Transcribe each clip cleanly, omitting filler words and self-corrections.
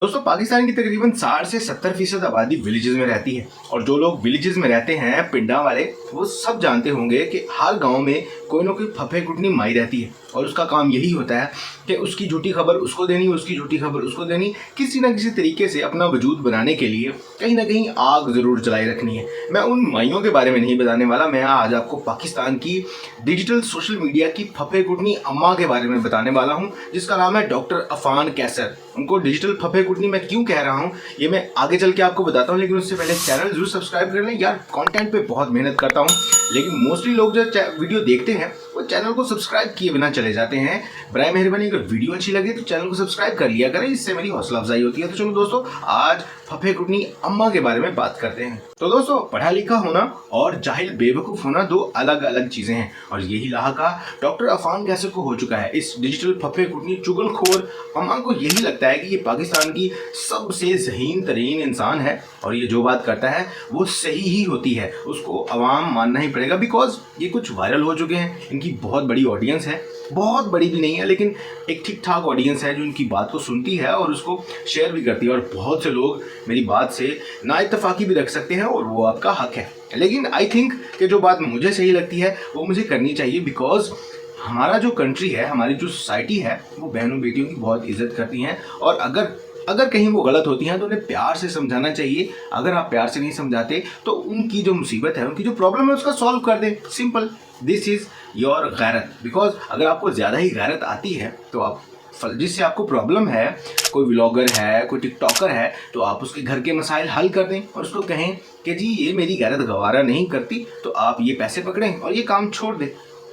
दोस्तों पाकिस्तान की तकरीबन 60 से 70% आबादी विलेजेस में रहती है और जो लोग विलेजेस में रहते हैं पिंडा वाले वो सब जानते होंगे कि हर गांव में कोई ना कोई फफे कुटनी माई रहती है और उसका काम यही होता है कि उसकी झूठी खबर उसको देनी, उसकी झूठी खबर उसको देनी, किसी ना किसी तरीके से अपना वजूद बनाने के लिए कहीं ना कहीं आग ज़रूर जलाई रखनी है। मैं उन माइयों के बारे में नहीं बताने वाला, मैं आज आपको पाकिस्तान की डिजिटल सोशल मीडिया की फफे कुटनी अम्मा के बारे में बताने वाला हूँ जिसका नाम है डॉक्टर अफान कैसर। उनको डिजिटल फफे कुटनी मैं क्यों कह रहा हूँ ये मैं आगे चल के आपको बताता हूँ, लेकिन उससे पहले चैनल जरूर सब्सक्राइब कर लें यार। कंटेंट पे बहुत मेहनत करता हूँ लेकिन मोस्टली लोग जो वीडियो देखते हैं वो चैनल को सब्सक्राइब किए बिना चले जाते हैं। बराए मेहरबानी अगर वीडियो अच्छी लगे तो चैनल को सब्सक्राइब कर लिया करें, इससे मेरी हौसला अफजाई होती है। तो चलो दोस्तों आज फफे कुटनी अम्मा के बारे में बात करते हैं। तो दोस्तों पढ़ा लिखा होना और जाहिल बेवकूफ़ होना दो अलग अलग चीज़ें हैं और यही लाका डॉक्टर अफान कैसर को हो चुका है। इस डिजिटल फफे कुटनी चुगलखोर अम्मा को यही लगता है कि ये पाकिस्तान की सबसे ज़हीन तरीन इंसान है और ये जो बात करता है वो सही ही होती है, उसको अवाम मानना ही पड़ेगा। बिकॉज ये कुछ वायरल हो चुके हैं, इनकी बहुत बड़ी ऑडियंस है, बहुत बड़ी भी नहीं है लेकिन एक ठीक ठाक ऑडियंस है जो इनकी बात को सुनती है और उसको शेयर भी करती है। और बहुत से लोग मेरी बात से नाइत्तफाकी भी रख सकते हैं और वो आपका हक है, लेकिन आई थिंक कि जो बात मुझे सही लगती है वो मुझे करनी चाहिए। बिकॉज हमारा जो कंट्री है, हमारी जो सोसाइटी है वो बहनों बेटियों की बहुत इज्जत करती हैं और अगर कहीं वो गलत होती हैं तो उन्हें प्यार से समझाना चाहिए। अगर आप प्यार से नहीं समझाते तो उनकी जो मुसीबत है, उनकी जो प्रॉब्लम है उसका सॉल्व कर दें। सिंपल, दिस इज़ योर गैरत। बिकॉज अगर आपको ज़्यादा ही गैरत आती है तो आप जिससे आपको प्रॉब्लम है, कोई व्लॉगर है, कोई टिकटॉकर है, तो आप उसके घर के मसाइल हल कर दें और उसको कहें कि जी ये मेरी गैरत गवारा नहीं करती तो आप ये पैसे पकड़ें और ये काम छोड़ दें।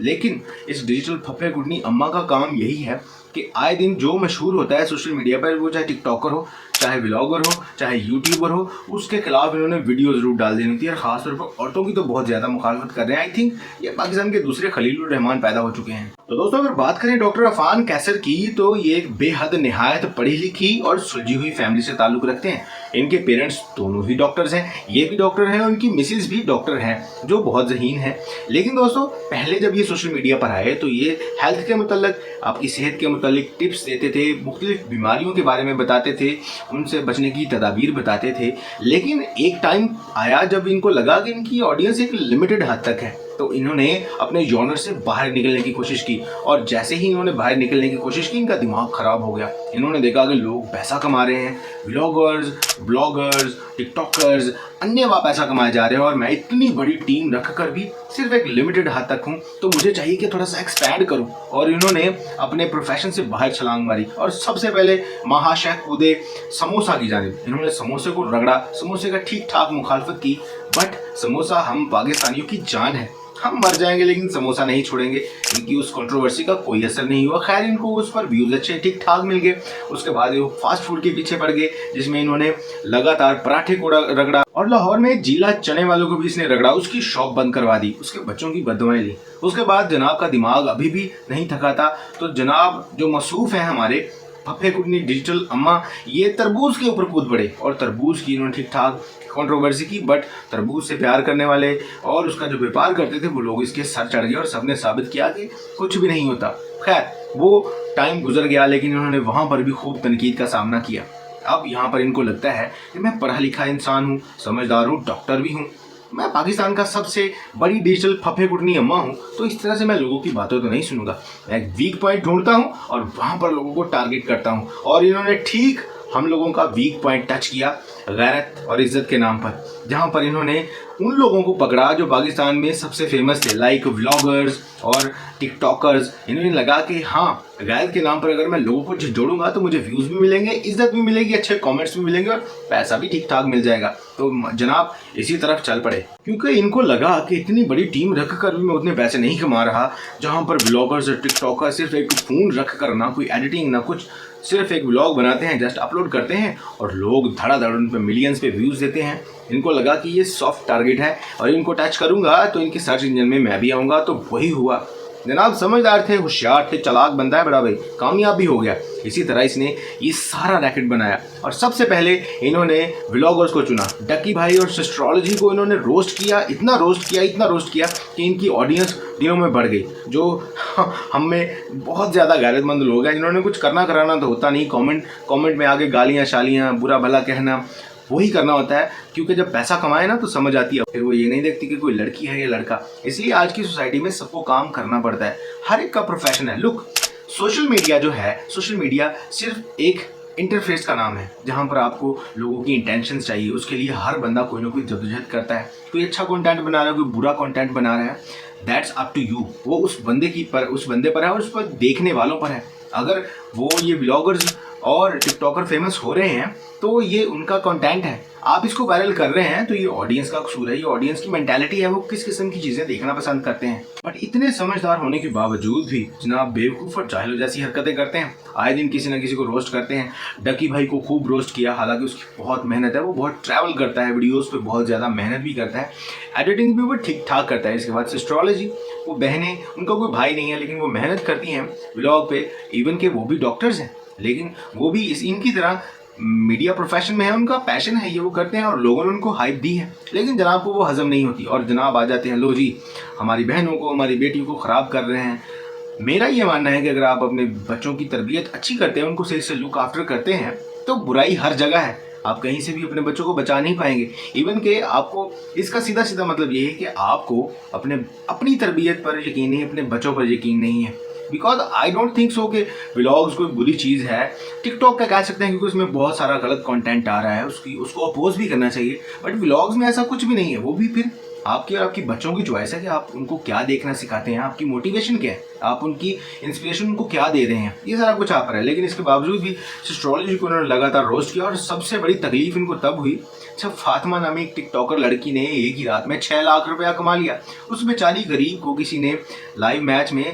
लेकिन इस डिजिटल फफे गुडनी अम्मा का काम यही है कि आए दिन जो मशहूर होता है सोशल मीडिया पर, वो चाहे टिकटॉकर हो, चाहे व्लॉगर हो, चाहे यूट्यूबर हो, उसके खिलाफ इन्होंने वीडियो जरूर डाल देनी होती है। और खासतौर पर औरतों की तो बहुत ज़्यादा मुखालफत कर रहे हैं। आई थिंक ये पाकिस्तान के दूसरे खलीलुर रहमान पैदा हो चुके हैं। तो दोस्तों अगर बात करें डॉक्टर अफान कैसर की तो ये एक बेहद निहायत पढ़ी लिखी और सुलझी हुई फैमिली से ताल्लुक़ रखते हैं। इनके पेरेंट्स दोनों ही डॉक्टर्स हैं, ये भी डॉक्टर हैं, उनकी मिसेज भी डॉक्टर हैं जो बहुत ज़हीन है। लेकिन दोस्तों पहले जब ये सोशल मीडिया पर आए तो ये हेल्थ के मतलब आपकी सेहत के मतलब टिप्स देते थे, मुख्तलिफ बीमारियों के बारे में बताते थे, उनसे बचने की तदाबीर बताते थे। लेकिन एक टाइम आया जब इनको लगा कि इनकी ऑडियंस एक लिमिटेड हद तक है तो इन्होंने अपने जॉनर से बाहर निकलने की कोशिश की और जैसे ही इन्होंने बाहर निकलने की कोशिश की इनका दिमाग ख़राब हो गया। इन्होंने देखा कि लोग पैसा कमा रहे हैं, व्लॉगर्स, ब्लॉगर्स, टिकटॉकर्स, अन्य वहाँ पैसा कमाए जा रहे हैं और मैं इतनी बड़ी टीम रख कर भी सिर्फ एक लिमिटेड हद तक हूँ, तो मुझे चाहिए कि थोड़ा सा एक्सपैंड करूँ। और इन्होंने अपने प्रोफेशन से बाहर छलांग मारी और सबसे पहले महाशय कूदे समोसा की जानिब। इन्होंने समोसे को रगड़ा, समोसे का ठीक ठाक मुखालफत की, बट समोसा हम पाकिस्तानियों की जान है, हम मर जाएंगे लेकिन समोसा नहीं छोड़ेंगे। इनकी उस कंट्रोवर्सी का कोई असर नहीं हुआ। खैर इनको उस पर व्यूज़ अच्छे ठीक ठाक मिल गए। उसके बाद वो फास्ट फूड के पीछे पड़ गए जिसमें इन्होंने लगातार पराठे को रगड़ा और लाहौर में जीला चने वालों को भी इसने रगड़ा, उसकी शॉप बंद करवा दी, उसके बच्चों की बददुआएं ली। उसके बाद जनाब का दिमाग अभी भी नहीं थका था तो जनाब जो मसरूफ़ हैं हमारे फफे कुटनी डिजिटल अम्मा, ये तरबूज के ऊपर कूद पड़े और तरबूज की इन्होंने ठीक ठाक कंट्रोवर्सी की। बट तरबूज से प्यार करने वाले और उसका जो व्यापार करते थे वो लोग इसके सर चढ़ गए और सबने साबित किया कि कुछ भी नहीं होता। खैर वो टाइम गुजर गया लेकिन इन्होंने वहाँ पर भी खूब तनकीद का सामना किया। अब यहाँ पर इनको लगता है कि मैं पढ़ा लिखा इंसान हूँ, समझदार हूँ, डॉक्टर भी हूँ, मैं पाकिस्तान का सबसे बड़ी डिजिटल फफे कुटनी अम्मा हूँ, तो इस तरह से मैं लोगों की बातों तो नहीं सुनूंगा। मैं एक वीक पॉइंट ढूंढता हूँ और वहाँ पर लोगों को टारगेट करता हूँ। और इन्होंने ठीक हम लोगों का वीक पॉइंट टच किया गैरत और इज़्ज़त के नाम पर, जहाँ पर इन्होंने उन लोगों को पकड़ा जो पाकिस्तान में सबसे फेमस थे, लाइक व्लॉगर्स और टिकटॉकर्स। इन्होंने लगा कि हाँ गैरत के नाम पर अगर मैं लोगों को जोड़ूंगा तो मुझे व्यूज़ भी मिलेंगे, इज्जत भी मिलेगी, अच्छे कमेंट्स भी मिलेंगे और पैसा भी ठीक ठाक मिल जाएगा। तो जनाब इसी तरफ चल पड़े क्योंकि इनको लगा कि इतनी बड़ी टीम रख कर भी मैं उतने पैसे नहीं कमा रहा जहाँ पर व्लॉगर्स और टिकटॉकर सिर्फ एक फ़ोन रख कर, ना कोई एडिटिंग ना कुछ, सिर्फ एक व्लॉग बनाते हैं, जस्ट अपलोड करते हैं और लोग धड़ाधड़ उन पर मिलियंस पे व्यूज़ देते हैं। इनको लगा कि ये सॉफ्ट टारगेट है और इनको टच करूंगा तो इनके सर्च इंजन में मैं भी आऊँगा। तो वही हुआ, जनाब समझदार थे, होशियार थे, चालाक बंदा है बड़ा भाई, कामयाब भी हो गया। इसी तरह इसने ये सारा रैकेट बनाया और सबसे पहले इन्होंने व्लॉगर्स को चुना। डक्की भाई और एस्ट्रोलॉजी को इन्होंने रोस्ट किया, इतना रोस्ट किया कि इनकी ऑडियंस दिनों में बढ़ गई। जो हम में बहुत ज़्यादा गैरतमंद लोग हैं, इन्होंने कुछ करना कराना तो होता नहीं, कमेंट में आगे गालियाँ शालियाँ बुरा भला कहना वही करना होता है, क्योंकि जब पैसा कमाए ना तो समझ आती है, फिर वो ये नहीं देखती कि कोई लड़की है या लड़का। इसलिए आज की सोसाइटी में सबको काम करना पड़ता है, हर एक का प्रोफेशन है। लुक, सोशल मीडिया सिर्फ एक इंटरफेस का नाम है, जहाँ पर आपको लोगों की इंटेंशंस चाहिए। उसके लिए हर बंदा कोई ना कोई जद्दोजहद करता है। कोई अच्छा कंटेंट बना रहा है, कोई बुरा कंटेंट बना रहा है, दैट्स अप टू यू। वो उस बंदे पर है और उस पर देखने वालों पर है। अगर वो ये व्लॉगर्स और टिकटॉकर फेमस हो रहे हैं तो ये उनका कंटेंट है, आप इसको वायरल कर रहे हैं तो ये ऑडियंस का कसूर है, ये ऑडियंस की मेंटालिटी है, वो किस किस्म की चीज़ें देखना पसंद करते हैं। बट इतने समझदार होने के बावजूद भी जनाब बेवकूफ़ और जाहिल जैसी हरकतें करते हैं। आए दिन किसी न किसी को रोस्ट करते हैं। डकी भाई को खूब रोस्ट किया, हालांकि उसकी बहुत मेहनत है, वो बहुत ट्रैवल करता है, वीडियोज़ पर बहुत ज़्यादा मेहनत भी करता है, एडिटिंग भी वो ठीक ठाक करता है। इसके बाद एस्ट्रोलॉजी, वो बहनें, उनका कोई भाई नहीं है लेकिन वो मेहनत करती हैं व्लॉग पे। इवन के वो भी डॉक्टर्स हैं लेकिन वो भी इनकी तरह मीडिया प्रोफेशन में है, उनका पैशन है, ये वो करते हैं और लोगों ने उनको हाइप दी है। लेकिन जनाब को वो हजम नहीं होती और जनाब आ जाते हैं, लो जी हमारी बहनों को, हमारी बेटियों को ख़राब कर रहे हैं। मेरा ये मानना है कि अगर आप अपने बच्चों की तरबियत अच्छी करते हैं, उनको सही से लुक आफ्टर करते हैं, तो बुराई हर जगह है, आप कहीं से भी अपने बच्चों को बचा नहीं पाएंगे। इवन के आपको इसका सीधा सीधा मतलब ये है कि आपको अपनी तरबियत पर यकीन नहीं, अपने बच्चों पर यकीन नहीं है। Because I don't think so कि व्लॉग्स कोई बुरी चीज़ है। टिकटॉक का कह सकते हैं क्योंकि उसमें बहुत सारा गलत कंटेंट आ रहा है, उसको अपोज भी करना चाहिए। बट व्लॉग्स में ऐसा कुछ भी नहीं है, वो भी फिर आपकी और आपकी बच्चों की चॉइस है कि आप उनको क्या देखना सिखाते हैं, आपकी मोटिवेशन क्या है, आप उनकी इंस्पिरेशन उनको क्या दे रहे हैं, ये सारा कुछ आप पर है। लेकिन इसके बावजूद भी एस्ट्रोलॉजी को उन्होंने लगातार रोस्ट किया और सबसे बड़ी तकलीफ इनको तब हुई जब फातिमा नामी एक टिकटॉकर लड़की ने एक ही रात में 6 लाख रुपया कमा लिया। उस बेचारी गरीब को किसी ने लाइव मैच में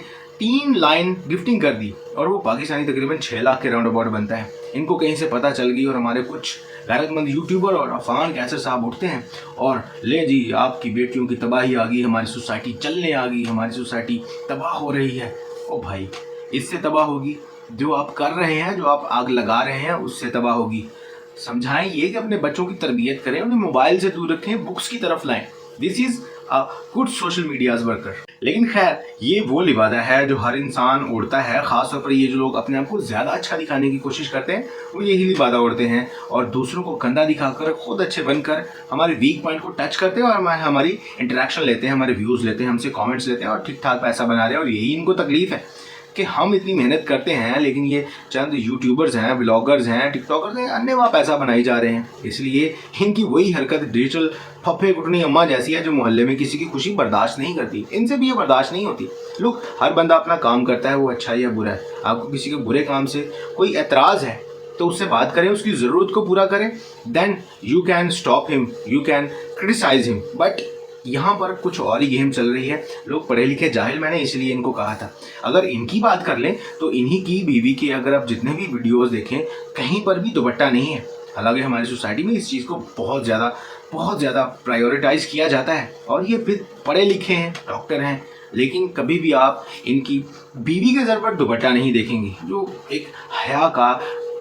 3 लाइन गिफ्टिंग कर दी और वो पाकिस्तानी तकरीबन 6 लाख के राउंड अबाउट बनता है। इनको कहीं से पता चल गई और हमारे कुछ गैरतमंद यूट्यूबर और अफान कैसर साहब उठते हैं और ले जी आपकी बेटियों की तबाही आ गई, हमारी सोसाइटी चलने आ गई, हमारी सोसाइटी तबाह हो रही है। ओ भाई, इससे तबाह होगी जो आप कर रहे हैं, जो आप आग लगा रहे हैं, उससे तबाह होगी। समझाएं ये कि अपने बच्चों की तरबियत करें, उन्हें मोबाइल से दूर रखें, बुक्स की तरफ लाएं। This is a good social medias worker. लेकिन खैर, ये वो लिबादा है जो हर इंसान ओढ़ता है। ख़ासतौर पर ये जो लोग अपने आप को ज़्यादा अच्छा दिखाने की कोशिश करते हैं, वो यही लिबादा ओढ़ते हैं और दूसरों को गंदा दिखाकर खुद अच्छे बनकर हमारे वीक पॉइंट को टच करते हैं और हमारी इंटरेक्शन लेते हैं, हमारे व्यूज़ लेते हैं, हमसे कमेंट्स लेते हैं और ठीक ठाक पैसा बना रहे हैं। और यही इनको तकलीफ़ है कि हम इतनी मेहनत करते हैं लेकिन ये चंद यूट्यूबर्स हैं, ब्लॉगर्स हैं, टिकटॉकर्स हैं, अन्य वहाँ पैसा बनाई जा रहे हैं। इसलिए इनकी वही हरकत डिजिटल फफे कुटनी अम्मा जैसी है जो मोहल्ले में किसी की खुशी बर्दाश्त नहीं करती। इनसे भी ये बर्दाश्त नहीं होती। लोग, हर बंदा अपना काम करता है, वो अच्छा है या बुरा है। आपको किसी के बुरे काम से कोई एतराज़ है तो उससे बात करें, उसकी ज़रूरत को पूरा करें, then you can stop him, you can criticise him. But यहाँ पर कुछ और ही गेम चल रही है। लोग पढ़े लिखे जाहिल, मैंने इसलिए इनको कहा था। अगर इनकी बात कर लें तो इन्हीं की बीवी के अगर आप जितने भी वीडियोस देखें, कहीं पर भी दुपट्टा नहीं है। हालांकि हमारी सोसाइटी में इस चीज़ को बहुत ज़्यादा प्रायोरिटाइज किया जाता है और ये फिर पढ़े लिखे हैं, डॉक्टर हैं, लेकिन कभी भी आप इनकी बीवी के सर पर दुपट्टा नहीं देखेंगे, जो एक हया का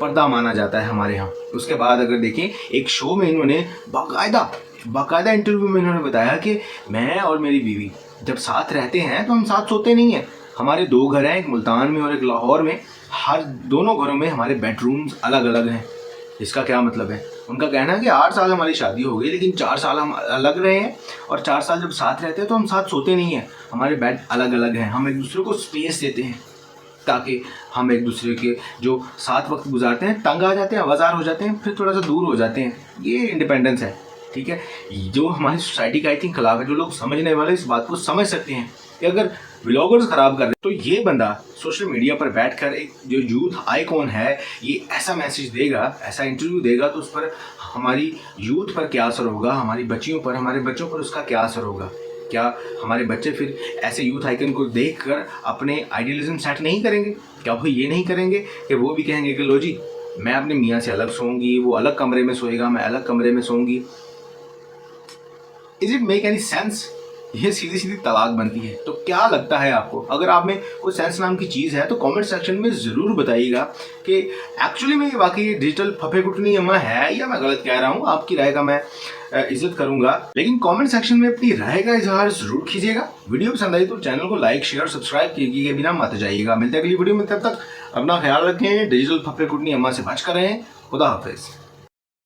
पर्दा माना जाता है हमारे यहाँ। उसके बाद अगर देखें, एक शो में इन्होंने बाकायदा इंटरव्यू में इन्होंने बताया कि मैं और मेरी बीवी जब साथ रहते हैं तो हम साथ सोते नहीं हैं। हमारे 2 घर हैं, एक मुल्तान में और एक लाहौर में। हर दोनों घरों में हमारे बेडरूम्स अलग अलग हैं। इसका क्या मतलब है? उनका कहना है कि 8 साल हमारी शादी हो गई लेकिन 4 साल हम अलग रहे हैं और 4 साल जब साथ रहते हैं तो हम साथ सोते नहीं हैं, हमारे बेड अलग अलग हैं। हम एक दूसरे को स्पेस देते हैं ताकि हम एक दूसरे के जो साथ वक्त गुजारते हैं तंग आ जाते हैं, आवाज़ार हो जाते हैं, फिर थोड़ा सा दूर हो जाते हैं। ये इंडिपेंडेंस है, ठीक है। जो हमारी सोसाइटी का आई थिंक खिलाफ है। जो लोग समझने वाले इस बात को समझ सकते हैं कि अगर व्लॉगर्स ख़राब कर रहे हैं तो ये बंदा सोशल मीडिया पर बैठकर एक जो यूथ आइकॉन है, ये ऐसा मैसेज देगा, ऐसा इंटरव्यू देगा तो उस पर हमारी यूथ पर क्या असर होगा, हमारी बच्चियों पर, हमारे बच्चों पर उसका क्या असर होगा। क्या हमारे बच्चे फिर ऐसे यूथ आइकन को देखकर अपने आइडियलिज्म सेट नहीं करेंगे? क्या वो ये नहीं करेंगे कि वो भी कहेंगे कि लो जी मैं अपने मियाँ से अलग सोऊंगी, वो अलग कमरे में सोएगा, मैं अलग कमरे में सोऊंगी? Is it make any sense? ये सीधी सीधी तलाक बनती है। तो क्या लगता है आपको? अगर आप में कोई सेंस नाम की चीज़ है तो कमेंट सेक्शन में ज़रूर बताइएगा कि एक्चुअली में ये वाकई डिजिटल फफे कुटनी अम्मा है या मैं गलत कह रहा हूँ। आपकी राय का मैं इज्जत करूंगा, लेकिन कमेंट सेक्शन में अपनी राय का इजहार जरूर कीजिएगा। वीडियो पसंद आई तो चैनल को लाइक शेयर सब्सक्राइब किए बिना मत जाइएगा। मिलते हैं अगली वीडियो में, तब तक अपना ख्याल रखें, डिजिटल फफे कुटनी अम्मा से बच कर रहें। खुदा हाफिज।